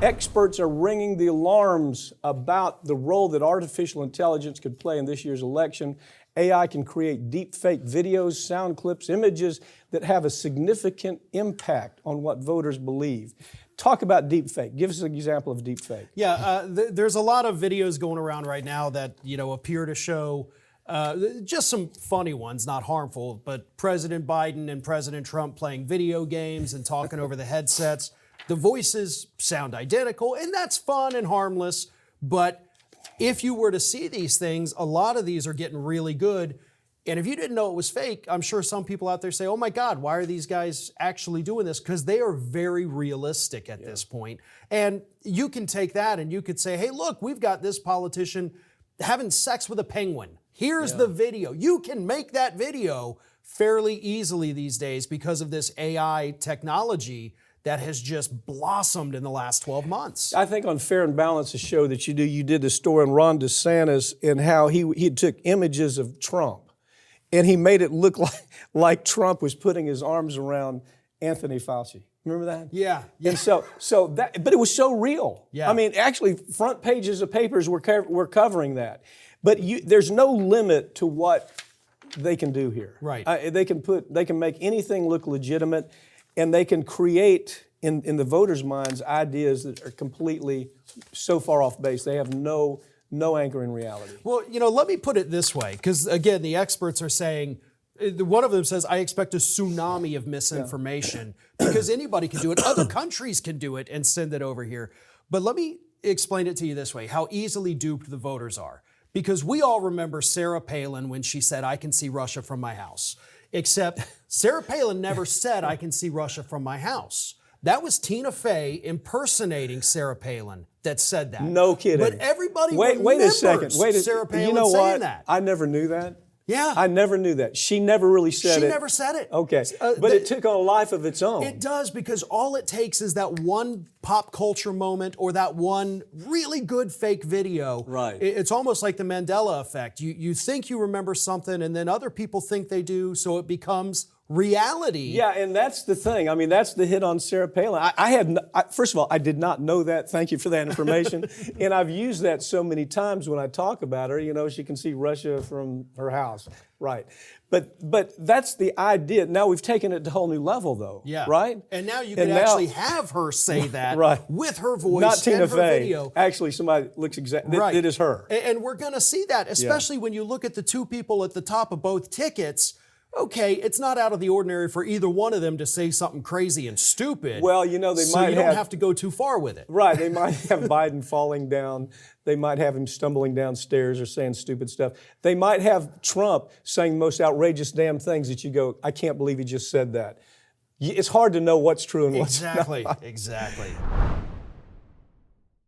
Experts are ringing the alarms about the role that artificial intelligence could play in this year's election. AI can create deep fake videos, sound clips, images that have a significant impact on what voters believe. Talk about deep fake. Give us an example of deep fake. Yeah, there's a lot of videos going around right now that appear to show just some funny ones, not harmful, but President Biden and President Trump playing video games and talking over the headsets. The voices sound identical, and that's fun and harmless, but if you were to see these things, a lot of these are getting really good. And if you didn't know it was fake, I'm sure some people out there say, oh my God, why are these guys actually doing this? Because they are very realistic at this point. And you can take that and you could say, hey, look, we've got this politician having sex with a penguin. Here's the video. You can make that video fairly easily these days because of this AI technology that has just blossomed in the last 12 months. I think on Fair and Balanced, a show that you did the story on Ron DeSantis and how he took images of Trump and he made it look like Trump was putting his arms around Anthony Fauci. Remember that? Yeah. And but it was so real. Yeah. I mean, actually, front pages of papers were covering that. But there's no limit to what they can do here. Right. They can make anything look legitimate. And they can create, in the voters' minds, ideas that are completely so far off base. They have no anchor in reality. Well, let me put it this way, because again, the experts are saying, one of them says, I expect a tsunami of misinformation because anybody can do it. Other countries can do it and send it over here. But let me explain it to you this way, how easily duped the voters are. Because we all remember Sarah Palin when she said, I can see Russia from my house. Except Sarah Palin never said, I can see Russia from my house. That was Tina Fey impersonating Sarah Palin that said that. No kidding. But everybody wait a second. Sarah Palin you know saying what? that. I never knew that. Yeah. I never knew that. She never really said it. She never said it. Okay. But it took on a life of its own. It does, because all it takes is that one pop culture moment or that one really good fake video. Right. It's almost like the Mandela effect. You think you remember something and then other people think they do, so it becomes reality. Yeah, and that's the thing. I mean, that's the hit on Sarah Palin. First of all, I did not know that. Thank you for that information. And I've used that so many times when I talk about her. She can see Russia from her house. Right. But that's the idea. Now we've taken it to a whole new level, though. Yeah. Right? And now you can actually have her say that right. with her voice Not Tina and her Fey. video. Actually, somebody looks exactly. Right. It is her. And we're going to see that, especially when you look at the two people at the top of both tickets. Okay, it's not out of the ordinary for either one of them to say something crazy and stupid. Well, they might so you don't have to go too far with it. Right, they might have Biden falling down. They might have him stumbling downstairs or saying stupid stuff. They might have Trump saying the most outrageous damn things that you go, I can't believe he just said that. It's hard to know what's true and what's not. Exactly.